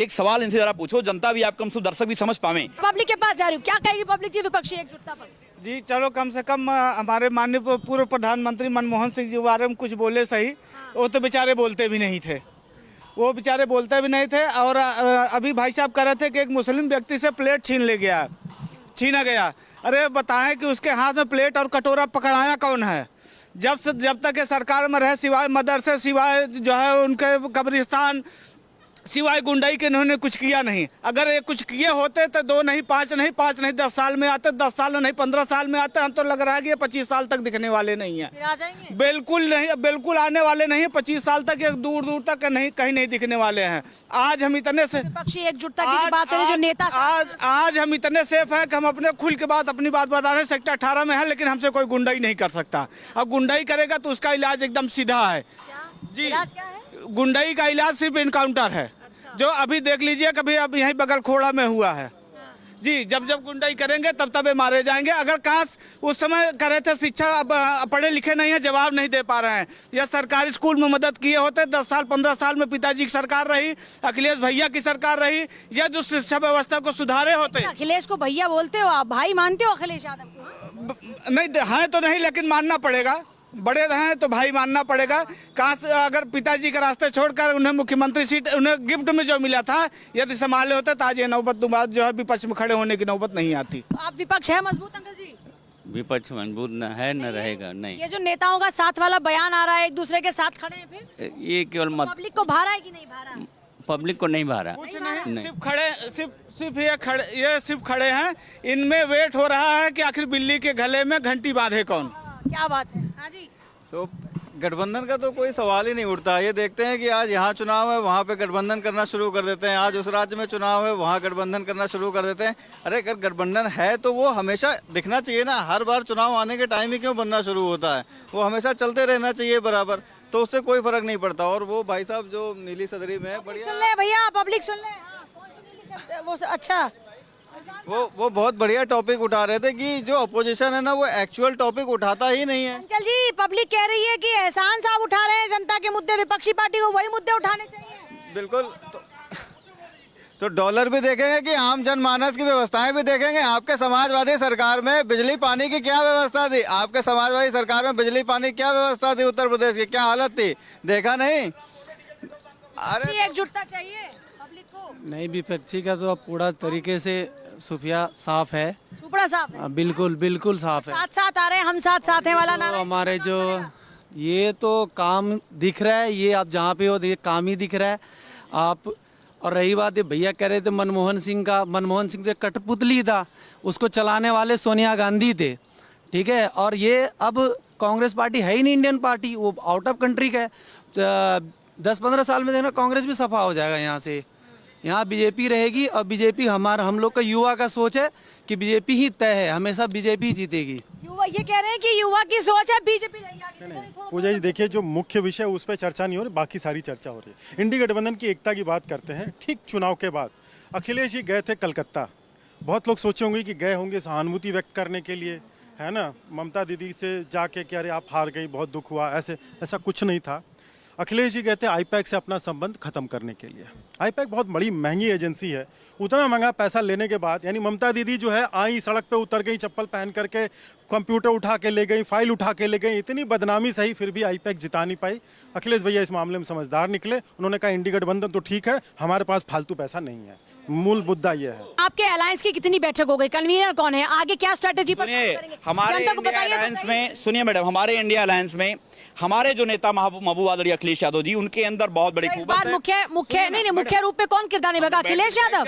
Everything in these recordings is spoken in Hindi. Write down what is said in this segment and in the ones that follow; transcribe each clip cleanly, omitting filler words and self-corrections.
एक सवाल इनसे जरा पूछो, जनता भी आप कम से दर्शक भी समझ पावे। पब्लिक के पास जा रही हूँ, क्या कहेगी पब्लिक जी विपक्षी एकजुटता पर? जी चलो, कम से कम हमारे माननीय पूर्व प्रधानमंत्री मनमोहन सिंह जी के बारे में कुछ बोले सही। वो तो बेचारे बोलते भी नहीं थे, वो बेचारे बोलते भी नहीं थे। और अभी भाई साहब कह रहे थे कि एक मुस्लिम व्यक्ति से प्लेट छीना गया। अरे बताएं कि उसके हाथ में प्लेट और कटोरा पकड़ाया कौन है? जब तक ये सरकार में रहे, सिवाय मदरसे, सिवाय जो है उनके कब्रिस्तान, सिवाय गुंडाई के इन्होंने कुछ किया नहीं। अगर ये कुछ किए होते तो 2 नहीं 5 नहीं 5 नहीं 10 साल में आते, 10 साल में नहीं 15 साल में आते। हम तो लग रहा है कि ये 25 साल तक दिखने वाले नहीं है। फिर आ जाएंगे? बिल्कुल नहीं, बिल्कुल आने वाले नहीं है। 25 साल तक ये दूर दूर तक नहीं, कहीं नहीं दिखने वाले हैं। आज हम इतने से विपक्षी एकजुटता की जो बात है, जो नेता आज हम इतने सेफ हैं कि हम अपने खुल के बात अपनी बात बता रहे हैं। सेक्टर 18 में है, लेकिन हमसे कोई गुंडाई नहीं कर सकता। अब गुंडाई करेगा तो उसका इलाज एकदम सीधा है। जी, इलाज क्या है? गुंडाई का इलाज सिर्फ इनकाउंटर है। जो अभी देख लीजिए, कभी अब यहीं बगल खोड़ा में हुआ है। जी, जब गुंडाई करेंगे तब ये मारे जाएंगे। अगर काश उस समय करे थे शिक्षा, अब पढ़े लिखे नहीं है, जवाब नहीं दे पा रहे हैं। या सरकारी स्कूल में मदद किए होते, 10 साल 15 साल में पिताजी की सरकार रही, अखिलेश भैया की सरकार रही, या जो शिक्षा व्यवस्था को सुधारे होते। अखिलेश को भैया बोलते हो आप, भाई मानते हो अखिलेश यादव को? नहीं है तो नहीं, लेकिन मानना पड़ेगा। बड़े रहे तो भाई मानना पड़ेगा। काश अगर पिताजी का रास्ते छोड़कर उन्हें मुख्यमंत्री सीट उन्हें गिफ्ट में जो मिला था, यदि संभाले होते तो आज ये नौबत जो है विपक्ष में खड़े होने की नौबत नहीं आती। आप विपक्ष है मजबूत अंकल जी? विपक्ष मजबूत न है, न रहेगा। नहीं, ये जो नेताओं का साथ वाला बयान आ रहा है, एक दूसरे के साथ खड़े हैं, फिर ये केवल पब्लिक को भा रहा है कि नहीं भा रहा? पब्लिक को नहीं भा रहा। कुछ नहीं, सिर्फ खड़े हैं। इनमें वेट हो रहा है कि आखिर बिल्ली के गले में घंटी बांधे कौन। क्या बात है। हाँ जी, गठबंधन का तो कोई सवाल ही नहीं उठता। ये देखते हैं कि आज यहाँ चुनाव है, वहाँ पे गठबंधन करना शुरू कर देते हैं। आज उस राज्य में चुनाव है, वहाँ गठबंधन करना शुरू कर देते हैं। अरे अगर गठबंधन है तो वो हमेशा दिखना चाहिए ना। हर बार चुनाव आने के टाइम ही क्यों बनना शुरू होता है? वो हमेशा चलते रहना चाहिए बराबर, तो उससे कोई फर्क नहीं पड़ता। और वो भाई साहब जो नीली सदरी में बढ़िया सुन ले भैया, पब्लिक सुन ले। हाँ, कौन सी नीली सदरी? वो अच्छा, वो बहुत बढ़िया टॉपिक उठा रहे थे कि जो अपोजिशन है ना, वो एक्चुअल टॉपिक उठाता ही नहीं है। अंकल जी, पब्लिक कह रही है कि एहसान साहब उठा रहे हैं जनता के मुद्दे, विपक्षी पार्टी को वही मुद्दे उठाने चाहिए। बिल्कुल, तो डॉलर भी देखेंगे कि आम जनमानस की व्यवस्थाएं भी देखेंगे। आपके समाजवादी सरकार में बिजली पानी की क्या व्यवस्था थी? आपके समाजवादी सरकार में बिजली पानी क्या व्यवस्था थी? उत्तर प्रदेश की क्या हालत थी? देखा नहीं? अरे एकजुटता चाहिए पब्लिक को। नहीं, विपक्षी का तो अब पूरा तरीके से सुफिया साफ है। सुपड़ा साफ है, बिल्कुल बिल्कुल साफ है। साथ साथ आ रहे हैं, हम साथ साथ हैं वाला तो नारा। हमारे जो ये तो काम दिख रहा है, ये आप जहाँ पे हो ये काम ही दिख रहा है आप। और रही बात ये भैया कह रहे थे मनमोहन सिंह का, मनमोहन सिंह जो कठपुतली था, उसको चलाने वाले सोनिया गांधी थे, ठीक है। और ये अब कांग्रेस पार्टी है ही नहीं, इंडियन पार्टी, वो आउट ऑफ कंट्री का है। 10-15 साल में देखना कांग्रेस भी सफा हो जाएगा यहाँ से। यहाँ बीजेपी रहेगी, और बीजेपी हम लोग का युवा का सोच है कि बीजेपी ही तय है, हमेशा बीजेपी जीतेगी। युवा ये कह रहे हैं कि युवा की सोच है बीजेपी रहेगी आगे। पूजा जी देखिए, जो मुख्य विषय उस पर चर्चा नहीं हो रही, बाकी सारी चर्चा हो रही है। इंडी गठबंधन की एकता की बात करते हैं। ठीक चुनाव के बाद अखिलेश जी गए थे कलकत्ता। बहुत लोग सोचे होंगे कि गए होंगे सहानुभूति व्यक्त करने के लिए, है ना, ममता दीदी से जाके कि अरे आप हार गई, बहुत दुख हुआ, ऐसा कुछ नहीं था। अखिलेश जी कहते हैं आईपैक से अपना संबंध खत्म करने के लिए। आईपैक बहुत बड़ी महंगी एजेंसी है। उतना महंगा पैसा लेने के बाद, यानी ममता दीदी जो है आई, सड़क पे उतर गई, चप्पल पहन करके कंप्यूटर उठा के ले गई, फाइल उठा के ले गई, इतनी बदनामी सही, फिर भी आईपैक जिता नहीं पाई। अखिलेश भैया इस मामले में समझदार निकले। उन्होंने कहा इंडी गठबंधन तो ठीक है, हमारे पास फालतू पैसा नहीं है। मूल मुद्दा ये है। आपके अलायंस की कितनी बैठक हो गई? कन्वीनर कौन है? आगे क्या स्ट्रेटेजी पर करेंगे? हमारे जनता को इंडिया बताइए तो अलायंस सही। में, सुनिए मैडम, हमारे इंडिया अलायंस में हमारे जो नेता महबूब आदरणीय अखिलेश यादव जी, उनके अंदर बहुत बड़ी तो इस खूबत बार है। मुख्य रूप में कौन किरदार निभाएगा? अखिलेश यादव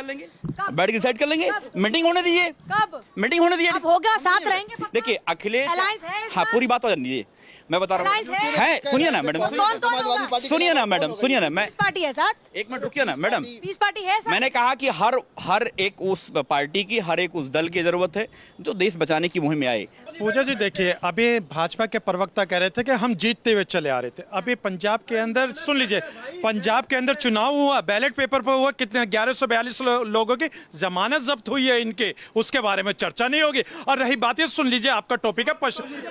बैठ के डिसाइड कर लेंगे। मीटिंग होने दीजिए, कब मीटिंग होने दीजिए। अब होगा, साथ रहेंगे पक्का? देखिए अखिलेश, Alliance है इस हाँ बार? पूरी बात हो जाने दीजिए, मैं बता रहा Alliance हूँ। है? सुनिए ना मैडम, कौन होगा? सुनिए ना मैडम, सुनिए ना, मैं 20 पार्टी है साथ, एक मिनट रुकिए ना मैडम। 20 पार्टी है साथ। मैंने कहा कि हर एक उस पार्टी की, हर एक उस दल की जरूरत है जो देश बचाने की मुहिम में आए। पूजा जी देखिए, अभी भाजपा के प्रवक्ता कह रहे थे कि हम जीतते हुए चले आ रहे थे। अभी पंजाब के अंदर सुन लीजिए, पंजाब के अंदर चुनाव हुआ, बैलेट पेपर पर हुआ, कितने 1142 लोगों की जमानत जब्त हुई है इनके, उसके बारे में चर्चा नहीं होगी। और रही बात ये, सुन लीजिए, आपका टॉपिक है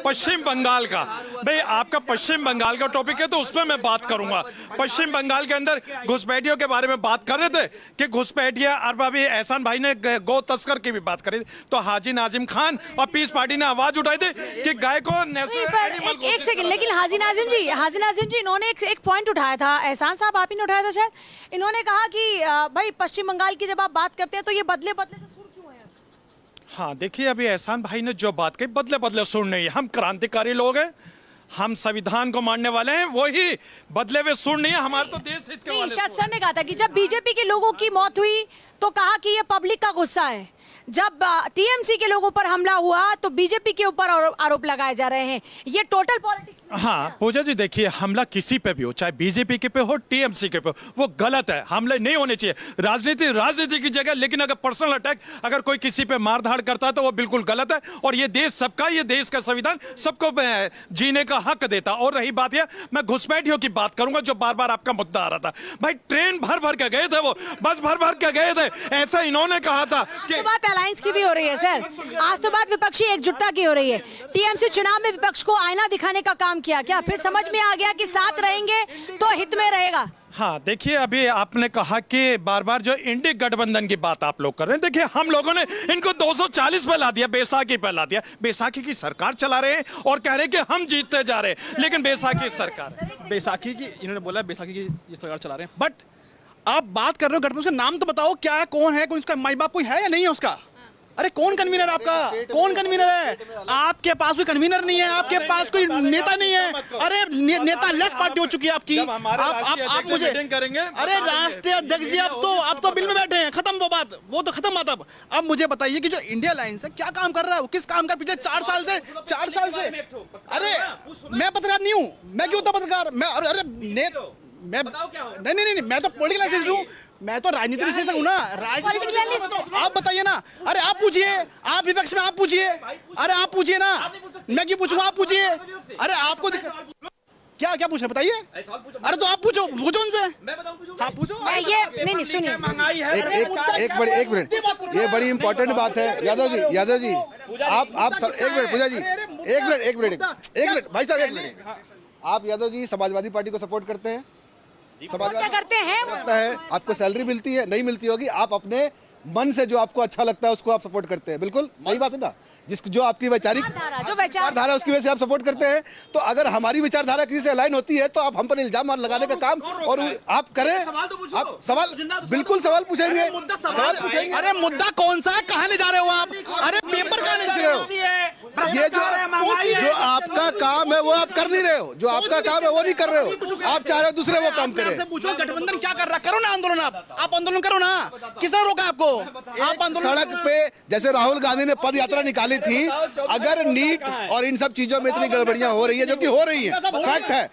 पश्चिम बंगाल का। भाई आपका पश्चिम बंगाल का टॉपिक है तो उसमें मैं बात करूंगा। पश्चिम बंगाल के अंदर घुसपैठियों के बारे में बात कर रहे थे कि घुसपैठिया, और अभी एहसान भाई ने गौ तस्कर की भी बात करी, तो हाजी नाजिम खान और पीस पार्टी ने आवाज उठाई थी कि गाय को एक सेकंड, लेकिन हाजी नाजिम जी इन्होंने एक पॉइंट उठाया था, एहसान साहब आप ही ने उठाया था शायद, इन्होंने कहा कि भाई पश्चिम बंगाल की जब आप बात करते हैं तो ये बदले बदले से सुर क्यों है? हाँ देखिए, अभी एहसान भाई ने जो बात कही, बदले बदले सुर नहीं है। हम क्रांतिकारी लोग हैं, हम संविधान को मानने वाले हैं, वही बदले हुए सुर नहीं है। हमारे तो देश हित के वाले इरशाद सर ने कहा था कि जब बीजेपी के लोगों की मौत हुई तो कहा कि ये पब्लिक का गुस्सा है, जब टीएमसी के लोगों पर हमला हुआ तो बीजेपी के ऊपर आरोप लगाए जा रहे हैं। ये टोटल पॉलिटिक्स। हाँ पूजा जी देखिए, हमला किसी पे भी हो, चाहे बीजेपी के पे हो, टीएमसी के पे हो, वो गलत है। हमले नहीं होने चाहिए। राजनीति की जगह, लेकिन अगर पर्सनल अटैक, अगर कोई किसी पे मारधाड़ करता है तो वो बिल्कुल गलत है। और ये देश सबका, ये देश का संविधान सबको जीने का हक देता। और रही बात यह, मैं घुसपैठियों की बात करूंगा जो बार बार आपका मुद्दा आ रहा था। भाई ट्रेन भर भर के गए थे, वो बस भर भर के गए थे। ऐसा इन्होंने कहा था कि अलायंस की भी हो रही है सर, आज तो बात विपक्षी एकजुटता की हो रही है। टीएमसी चुनाव में विपक्ष को आईना दिखाने का काम किया, क्या फिर समझ में आ गया कि साथ रहेंगे तो हित में रहेगा? हाँ देखिए, अभी आपने कहा कि बार बार जो इंडी गठबंधन की बात आप लोग कर रहे हैं, देखिए हम लोगों ने इनको 240 पे ला दिया, बैसाखी पे ला दिया। बैसाखी की सरकार चला रहे हैं और कह रहे हैं कि हम जीतते जा रहे हैं, लेकिन बैसाखी सरकार, बैसाखी की इन्होंने बोला बैसाखी की ये सरकार चला रहे हैं। बट आप बात कर रहे हो गठबंधन, उसका नाम तो बताओ, क्या है, कौन है, कोई उसका माई बाप कोई है या नहीं है उसका? अरे कौन कन्वीनर है आपका? कौन कन्वीनर है? आपके पास कोई कन्वीनर नहीं है, आपके पास कोई नेता नहीं है। अरे नेता लेस पार्टी हो चुकी है आपकी। आप मुझे करेंगे, अरे राष्ट्रीय अध्यक्ष जी, आप तो बिल में बैठे हैं, खत्म वो बात, वो तो खत्म बात। अब मुझे बताइए कि जो इंडिया अलायंस है क्या काम कर रहा है, वो किस काम का पिछले 4 साल से? अरे मैं पत्रकार नहीं हूँ, मैं क्यों होता पत्रकार? मैं अरे मैं नहीं, मैं तो पॉलिटिकल एनालिस्ट हूँ, मैं तो राजनीतिक विशेषज्ञ हूँ ना। राजनीतिक आप बताइए ना। अरे आप पूछिए, आप विपक्ष में आप पूछिए। अरे आप पूछिए ना, मैं क्यों पूछूंगा? आप पूछिए। अरे आपको क्या क्या पूछना बताइए? अरे तो आप पूछो उनसे। हाँ पूछो। ये नहीं सुनिए, एक मिनट, ये बड़ी इंपॉर्टेंट बात है। यादव जी आप एक मिनट, पूजा जी एक मिनट भाई साहब, एक मिनट। आप यादव जी समाजवादी पार्टी को सपोर्ट करते हैं? क्या करते हैं? लगता है आपको सैलरी मिलती है? नहीं मिलती होगी। आप अपने मन से जो आपको अच्छा लगता है उसको आप सपोर्ट करते हैं, बिल्कुल सही बात है ना। जो आपकी वैचारिक विचारधारा उसकी वजह से आप सपोर्ट करते हैं। तो अगर हमारी विचारधारा किसी से अलाइन होती है तो आप हम पर इल्जाम लगाने का काम और आप करें। आप सवाल, बिल्कुल सवाल पूछेंगे, सवाल पूछेंगे। अरे मुद्दा कौन सा है, कहाँ ले जा रहे हो आप? अरे पेपर कहाँ ले जा रहे हो? ये जो आपका काम है वो आप कर नहीं रहे हो, जो आपका काम है वो नहीं कर रहे हो। आप चाह रहे हो दूसरे वो काम करें। पूछो गठबंधन क्या कर रहा है, करो ना आंदोलन। आप आंदोलन करो ना, किसने रोका आपको? आप आंदोलन सड़क पे जैसे राहुल गांधी ने पद यात्रा निकाली थी, अगर नीट और इन सब चीजों में इतनी गड़बड़ियां हो रही है, जो कि हो रही है, फैक्ट है,